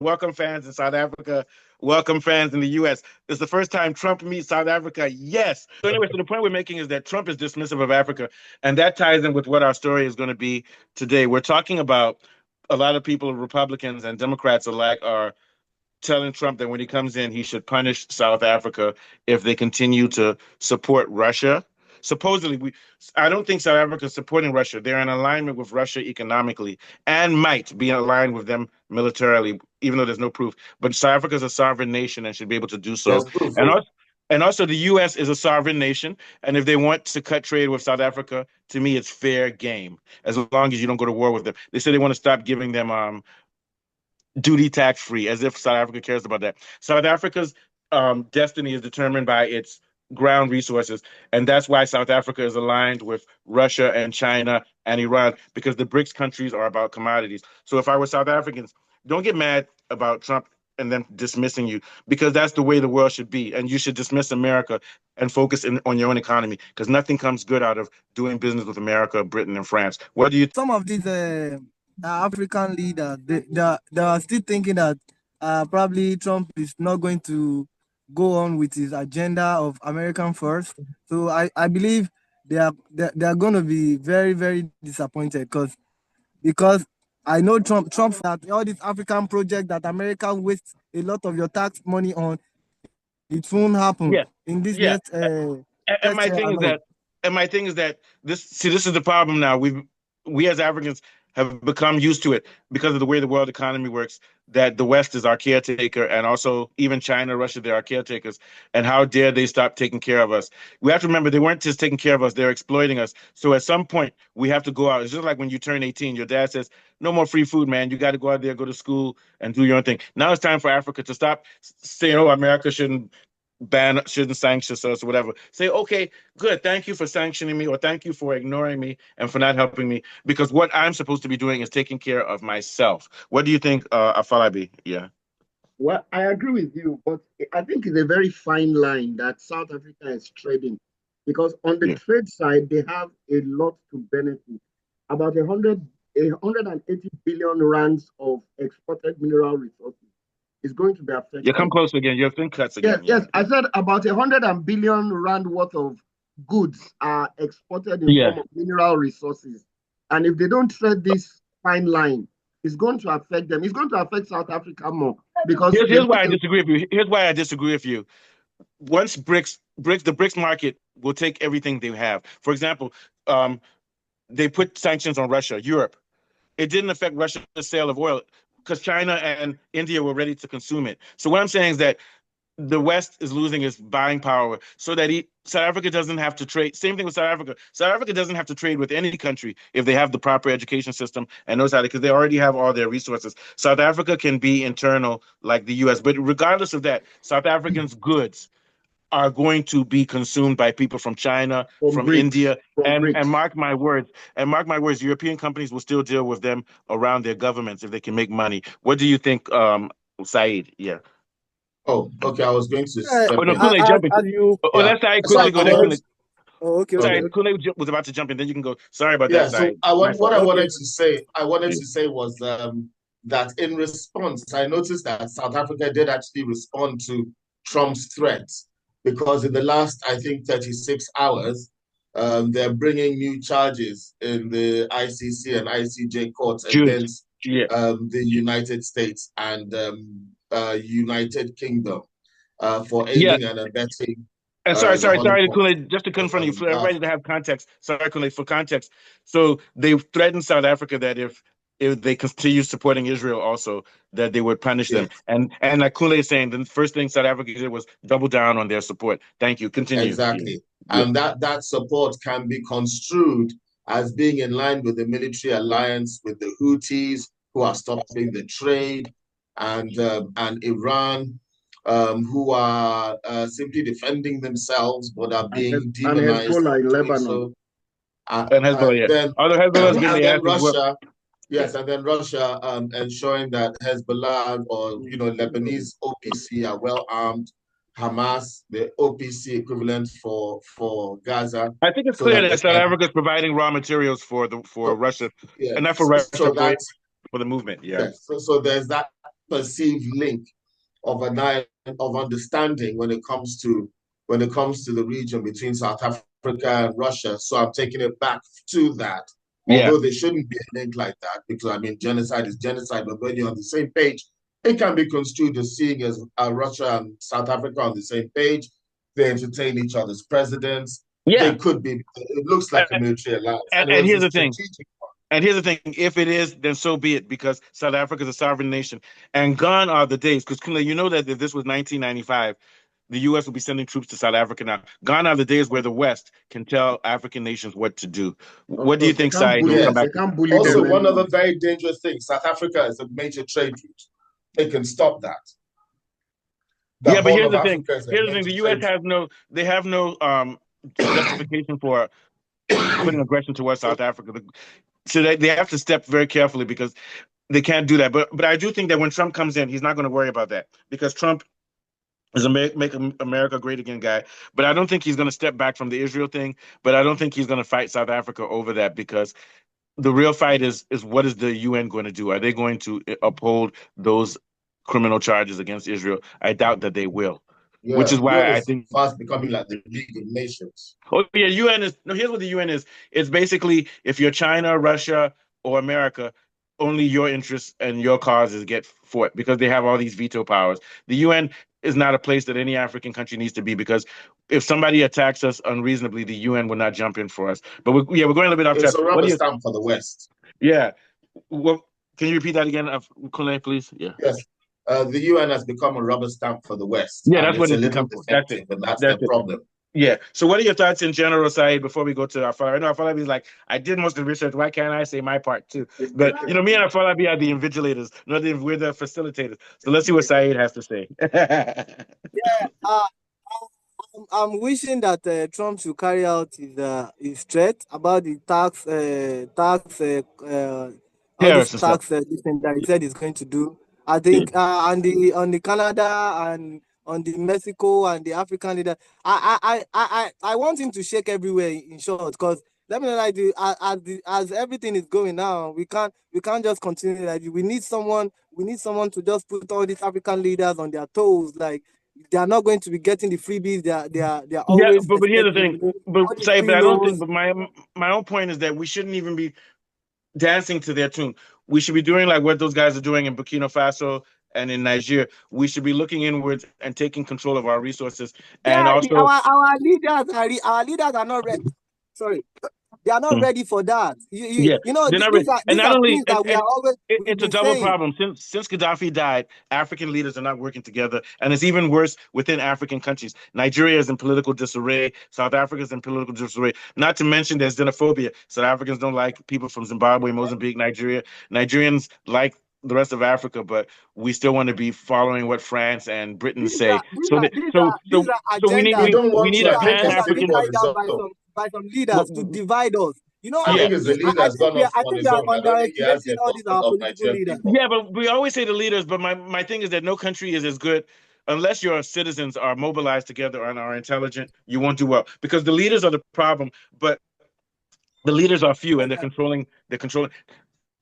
Welcome fans in South Africa. Welcome fans in the US. This is the first time Trump meets South Africa. Yes. So anyway, so the point we're making is that Trump is dismissive of Africa, and that ties in with what our story is going to be today. We're talking about a lot of people, Republicans and Democrats alike, are telling Trump that when he comes in, he should punish South Africa if they continue to support Russia. Supposedly, I don't think South Africa is supporting Russia. They're in alignment with Russia economically and might be aligned with them militarily, even though there's no proof. But South Africa is a sovereign nation and should be able to do There's so. proof. And Oh. also, and also, the U.S. is a sovereign nation, and if they want to cut trade with South Africa, to me, it's fair game as long as you don't go to war with them. They say they want to stop giving them duty tax free, as if South Africa cares about that. South Africa's destiny is determined by its ground resources, and that's why South Africa is aligned with Russia and China and Iran because the BRICS countries are about commodities. So if I were South Africans, don't get mad about Trump and then dismissing you because that's the way the world should be, and you should dismiss America and focus on your own economy because nothing comes good out of doing business with America, Britain, and France. What do you? Some of these African leaders, they are still thinking that probably Trump is not going to go on with his agenda of American first. So I believe they are going to be very, very disappointed because I know Trump that all these African projects that America wastes a lot of your tax money on, it won't happen Yeah, in this yeah. next And my thing is alone. that, this is the problem now. We as Africans have become used to it because of the way the world economy works. That the West is our caretaker, and also even China, Russia, they're our caretakers. And how dare they stop taking care of us? We have to remember they weren't just taking care of us; they're exploiting us. So at some point, we have to go out. It's just like when you turn 18, your dad says, "No more free food, man. You got to go out there, go to school, and do your own thing." Now it's time for Africa to stop saying, "Oh, America shouldn't sanction us or whatever." Say, okay, good, thank you for sanctioning me, or thank you for ignoring me and for not helping me, because what I'm supposed to be doing is taking care of myself. What do you think, Afalabi? Yeah. Well, I agree with you, but I think it's a very fine line that South Africa is trading because on the Yeah. trade side, they have a lot to benefit. About 180 billion rands of exported mineral resources is going to be You come affected. close again. Your thing cuts Yes, again. Yeah. yes, I said about 100 billion rand worth of goods are exported in Yeah. form of mineral resources. And if they don't trade this fine line, it's going to affect them. It's going to affect South Africa more because Here's they here's why want I to. disagree with you. Here's why I disagree with you. Once the BRICS market will take everything they have. For example, um, they put sanctions on Russia, Europe. It didn't affect Russia's sale of oil because China and India were ready to consume it. So what I'm saying is that the West is losing its buying power so that South Africa doesn't have to trade. Same thing with South Africa. South Africa doesn't have to trade with any country if they have the proper education system and knows how to, because they already have all their resources. South Africa can be internal like the US. But regardless of that, South Africans' goods are going to be consumed by people from China, From from BRICS, India, from and BRICS. mark my words, European companies will still deal with them around their governments if they can make money. What do you think, Saeed? Yeah. Oh, okay. I was going to Uh, Oh step no, in. Kunle, jump in. as you Oh, Yeah. let Saeed So quickly I go. Then said, Kunle. want. okay, Okay. Sorry, Kunle was about to jump in. Then you can go. Sorry about that, Yeah. So Saeed. I My want what fault. I okay. wanted to say. I wanted Yeah. to say was that in response, I noticed that South Africa did actually respond to Trump's threats because in the last, I think, 36 hours, they're bringing new charges in the ICC and ICJ courts Jews. against Yeah. the United States and United Kingdom for Yeah. aiding and abetting And sorry, the sorry, Holocaust Kunle, just to confront you, for Gaza. everybody to have context. Sorry, Kunle, for context. So they threatened South Africa that if they continue supporting Israel, also that they would punish them. Yes. And like Kunle is saying, the first thing South Africa did was double down on their support. Thank you. Continue. Yeah. Exactly. Yeah. And that support can be construed as being in line with the military alliance with the Houthis, who are stopping the trade, and Iran, who are simply defending themselves but are being And demonized Hezbollah in for doing Lebanon. so. And Hezbollah, And yeah. then Although Hezbollah's getting and their then asses whooped. Russia, Yeah. yes, and then Russia ensuring that Hezbollah or Lebanese OPC are well armed, Hamas, the OPC equivalent for Gaza, I think it's so clear that that they South can. Africa is providing raw materials for So Russia, and not for yes, Russia, so that's for the movement. Yeah. yes. So there's that perceived link of of understanding when it comes to the region between South Africa and Russia. So I'm taking it back to that. Yeah. Although there shouldn't be a link like that, because I mean genocide is genocide, but when you're on the same page, it can be construed as seeing as Russia and South Africa on the same page. They entertain each other's presidents. Yeah. They could be. It looks like a military alliance. And here's the thing. And here's the thing, if it is, then so be it, because South Africa is a sovereign nation. And gone are the days, because you know that if this was 1995, the U.S. will be sending troops to South Africa now. Gone are the days where the West can tell African nations what to do. What do you think, Said? Also, one other very dangerous thing, South Africa is a major trade route. They can stop that. Yeah, but here's the thing. Here's the thing. The U.S. has no justification for putting aggression towards South Africa. So they have to step very carefully, because they can't do that. But I do think that when Trump comes in, he's not going to worry about that, because Trump is a make America great again guy. But I don't think he's going to step back from the Israel thing. But I don't think he's going to fight South Africa over that, because the real fight is what is the UN going to do? Are they going to uphold those criminal charges against Israel? I doubt that they will. Yeah, which is why I think fast becoming like the League of Nations. Oh yeah, UN is here's what the UN is. It's basically, if you're China, Russia, or America, only your interests and your causes get fought, because they have all these veto powers. The UN is not a place that any African country needs to be, because if somebody attacks us unreasonably, the UN will not jump in for us. But we're going a little bit off track. It's a rubber stamp for the West. Yeah. Well, can you repeat that again, Kole, please? Yeah. Yes. The UN has become a rubber stamp for the West. Yeah, that's what it's become. That's it. But that's the problem. Yeah. So what are your thoughts in general, Said, before we go to Afolabi? I know Afolabi is like, I did most of the research. Why can't I say my part too? But, me and Afolabi are the invigilators. We're the facilitators. So let's see what Said has to say. I'm wishing that Trump should carry out his threat about the tax that he said he's going to do. I think on the Canada and on the Mexico and the African leader, I want him to shake everywhere, in short, because let me like as everything is going now, we can't just continue like we need someone to just put all these African leaders on their toes. Like, they are not going to be getting the freebies. They are always. Yeah, but here's the thing. But I don't think. But my own point is that we shouldn't even be dancing to their tune. We should be doing like what those guys are doing in Burkina Faso and in Nigeria. We should be looking inwards and taking control of our resources. And also, our leaders are not ready. Sorry. They are not ready for that. They're not ready. And not only, it's a double problem. Since Gaddafi died, African leaders are not working together. And it's even worse within African countries. Nigeria is in political disarray. South Africa is in political disarray. Not to mention there's xenophobia. South Africans don't like people from Zimbabwe, Mozambique, Nigeria. Nigerians like the rest of Africa, but we still want to be following what France and Britain say. So we need a Pan-African by some leaders to divide us. I think it's the leaders. I think they are underestimating all these our political leaders. Yeah, but we always say the leaders, but my thing is that no country is as good unless your citizens are mobilized together and are intelligent. You won't do well, because the leaders are the problem, but the leaders are few and they're controlling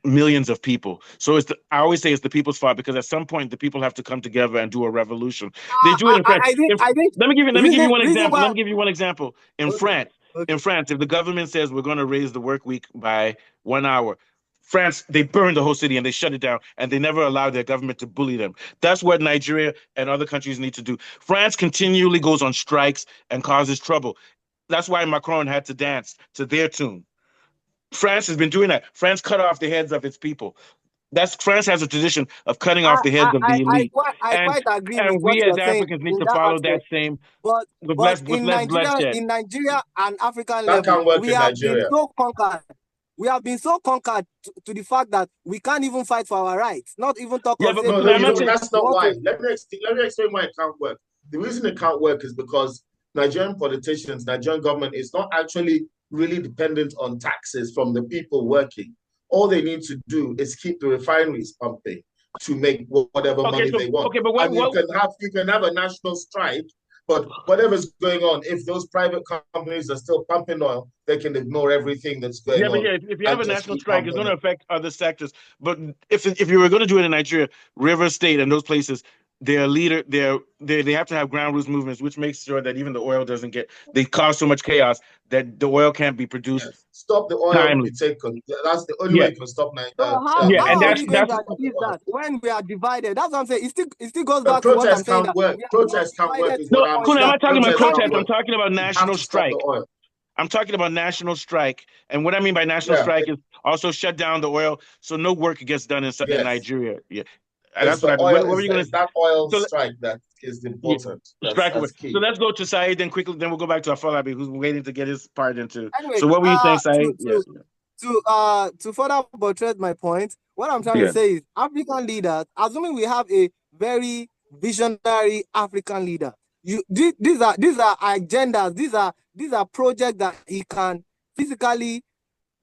millions of people. So I always say it's the people's fault, because at some point the people have to come together and do a revolution. They do it in France. Let me give you one example. Let me give you one example. In France, if the government says we're going to raise the work week by 1 hour, France, they burn the whole city and they shut it down, and they never allow their government to bully them. That's what Nigeria and other countries need to do. France continually goes on strikes and causes trouble. That's why Macron had to dance to their tune. France has been doing that. France cut off the heads of its people. France has a tradition of cutting off the heads of the elite. I quite agree with what we as Africans need to follow that same. But in Nigeria and African level, we have been so conquered. We have been so conquered to the fact that we can't even fight for our rights. Not even talk about. That's not why. Let me explain why it can't work. The reason it can't work is because Nigerian politicians, Nigerian government is not actually really dependent on taxes from the people working. All they need to do is keep the refineries pumping to make whatever money they want. Okay, but you can have a national strike, But whatever's going on, if those private companies are still pumping oil, they can ignore everything that's going on. If you have a and just national keep strike, it's pumping going to it. affect other sectors. But if you were going to do it in Nigeria, River State and those places, their leader, they have to have ground roots movements, which makes sure that even the oil doesn't get. They cause so much chaos that the oil can't be produced Yes. Stop the oil timely. be taken. That's the only Yeah, way you can stop So yeah, and how are we going that's to achieve that when we are divided? That's what I'm saying. It still goes The back to what I'm protest saying, can't that work. we are not Protest can't work divided is to no, what I'm Kuna, I'm saying. not talking about understand how protest. we I'm talking about You have national to stop the strike. oil. I'm talking about national strike, and what I mean by national Yeah. strike is also shut down the oil, so no work gets done in Yes. Nigeria. Yeah, and It's that's what the I. oil. What were you going It's to? that oil So strike that is yeah, important. strike away. That's key. So let's go to Saeed then quickly. Then we'll go back to Afolabi, who's waiting to get his part into. Anyway, So what were you saying, Saeed? Yeah, to further buttress my point, what I'm trying to yeah. say is African leaders, assuming we have a very visionary African leader, these are agendas, these are projects that he can physically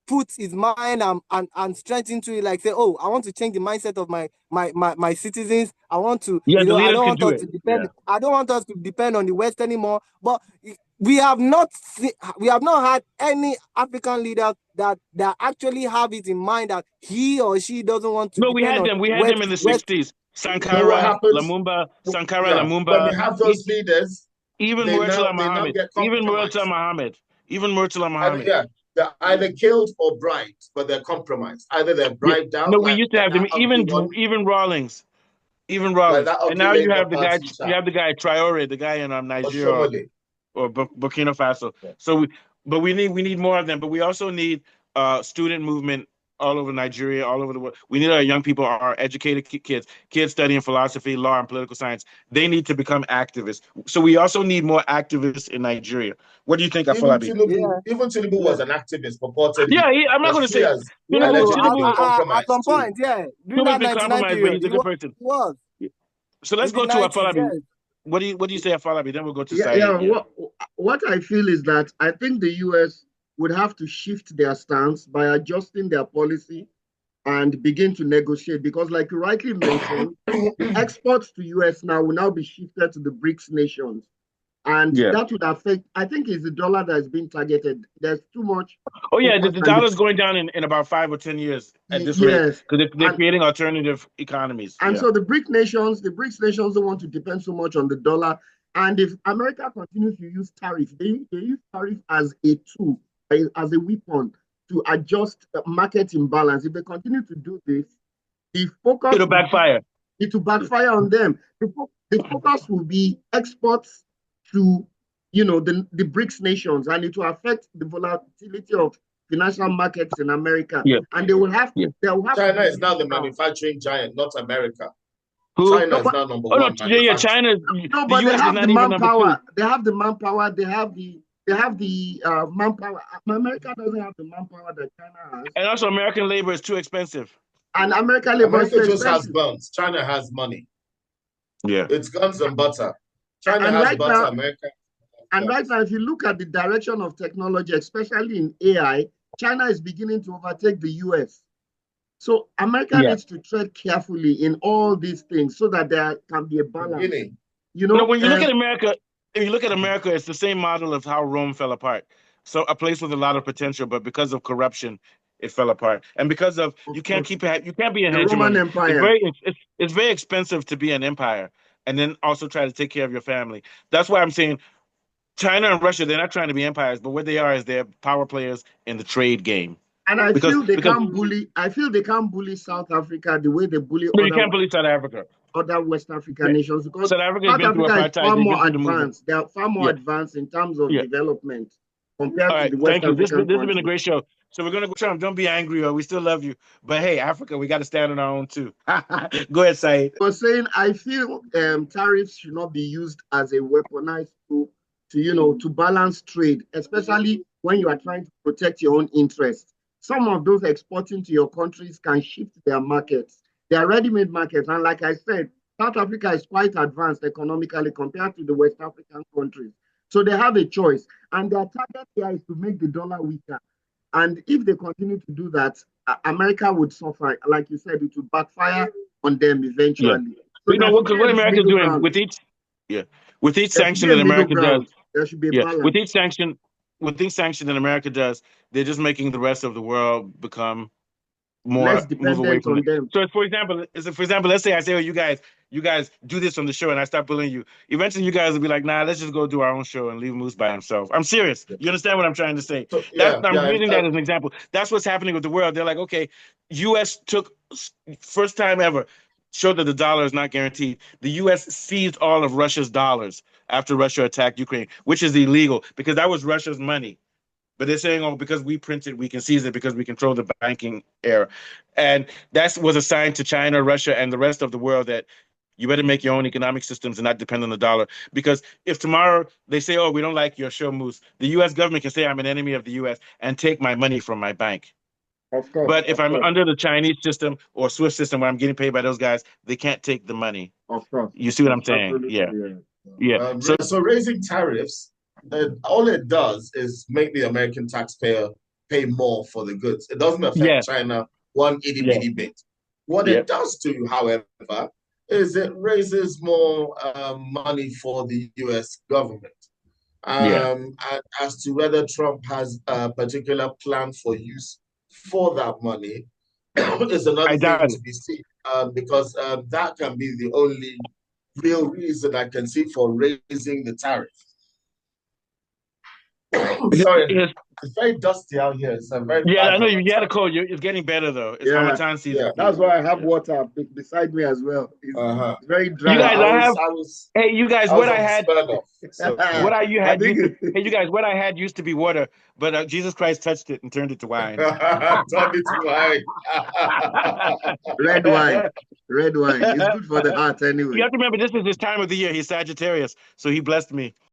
put his mind and strength into it, like say, oh, I want to change the mindset of my citizens. I want to, Yeah, the I leaders don't can want do us it. to depend, Yeah. I don't want us to depend on the West anymore. But we have not had any African leader that actually have it in mind that he or she doesn't want to No, we depend had on them. We had them West. in the West. '60s. Know what Sankara, happens? Lumumba, Yeah. When we Lumumba, have those leaders, even they Murtala now Muhammad, get even Murtala compromised. Muhammad, even Murtala And Muhammad. yeah, they're either killed or bribed, but they're compromised. Either they're Yeah. bribed out, No, we like used to have them. that ugly one, Even Rawlings, like that and ugly now you Labour have the guy. Party You chap, have the guy Traore, the guy in or Nigeria Shomole. or Burkina Faso. Yeah. So, but we need more of them. But we also need student movement all over Nigeria, all over the world. We need our young people, our educated kids studying philosophy, law, and political science. They need to become activists. So we also need more activists in Nigeria. What do you think, Afolabi? Even Tinubu was an activist purportedly. Yeah, I'm not but going to say has allegedly been Tinubu. At compromised some too. point, yeah, during Tinubu's that been 99 compromised, but period, he's a good person. he was. So let's In the go to 90s, Afolabi. yes. What do you say, Afolabi? Then we'll go to Yeah, Saeed. yeah. What I feel is that I think the US would have to shift their stance by adjusting their policy and begin to negotiate, because like you rightly mentioned, exports to US now will now be shifted to the BRICS nations. And that would affect, I think it's the dollar that is being targeted. There's too much. Oh yeah, the dollar's going down in about 5 or 10 years at this rate because they're creating alternative economies. And so the BRICS nations don't want to depend so much on the dollar. And if America continues to use tariffs, they use tariff as a tool, as a weapon to adjust market imbalance. If they continue to do this, the focus it'll backfire. It will backfire on them. The focus will be exports to, the BRICS nations, and it will affect the volatility of financial markets in America. Yeah. And they will have to. China is now the manufacturing giant, not America. Who? China is now number one. Yeah, China. No, but they have the manpower. They have the manpower. They have the manpower. America doesn't have the manpower that China has. And also, American labor is too expensive. And American labor is too just expensive. has guns. China has money. Yeah. It's guns and butter. China has butter, America. And right now, if you look at the direction of technology, especially in AI, China is beginning to overtake the US. So America needs to tread carefully in all these things so that there can be a balance. Beginning. When you look at America, if you look at America, it's the same model of how Rome fell apart. So a place with a lot of potential, but because of corruption, it fell apart. And because of you can't be a hegemon. Roman Empire. It's very expensive to be an empire and then also try to take care of your family. That's why I'm saying China and Russia, they're not trying to be empires, but what they are is they're power players in the trade game. And I feel they can't bully South Africa the way they bully you can't bully South Africa. Other West African nations, because South Africa is far more advanced. They are far more advanced in terms of development compared to the West African countries. This has been a great show. So we're going to go, Trump, don't be angry, or we still love you. But hey, Africa, we got to stand on our own too. Go ahead, Saeed. I was saying, I feel tariffs should not be used as a weaponized tool to balance trade, especially when you are trying to protect your own interests. Some of those exporting to your countries can shift their markets. They are ready-made markets. And like I said, South Africa is quite advanced economically compared to the West African countries. So they have a choice. And their target here is to make the dollar weaker. And if they continue to do that, America would suffer. Like you said, it would backfire on them eventually. Yeah. So what America is doing with With each There should sanction be a that middle America does, ground. There should be a yeah, balance. with each sanction that America does, they're just making the rest of the world become Less move away dependent from on it. them. So, for example, let's say I say, "Oh, you guys do this on the show," and I stop bullying you. Eventually, you guys will be like, "Nah, let's just go do our own show and leave Moose by himself." I'm serious. You understand what I'm trying to say? So, I'm using that as an example. That's what's happening with the world. They're like, okay, U.S. took first time ever showed that the dollar is not guaranteed. The U.S. seized all of Russia's dollars after Russia attacked Ukraine, which is illegal because that was Russia's money. But they're saying, oh, because we print it, we can seize it because we control the banking era. And that was a sign to China, Russia, and the rest of the world that you better make your own economic systems and not depend on the dollar. Because if tomorrow they say, oh, we don't like your show, Moose, the U.S. government can say I'm an enemy of the U.S. and take my money from my bank. Of course. But if of I'm course, under the Chinese system or Swift system where I'm getting paid by those guys, they can't take the money. Of course. You see what I'm saying? Absolutely. Yeah. Yeah. So raising tariffs, all it does is make the American taxpayer pay more for the goods. It doesn't affect China one itty bitty bit. What it does do, however, is it raises more money for the U.S. government. And as to whether Trump has a particular plan for use for that money is another thing to be seen, because that can be the only real reason I can see for raising the tariff. Sorry, it's very dusty out here. It's a very I know you had a cold. It's getting better though. It's Ramadan season. Yeah, that's why I have water beside me as well. It's very dry. You guys, what I had used to be water, but Jesus Christ touched it and turned it to wine. Turned it to wine. Red wine. Red wine. It's good for the heart anyway. You have to remember, this is his time of the year. He's Sagittarius, so he blessed me.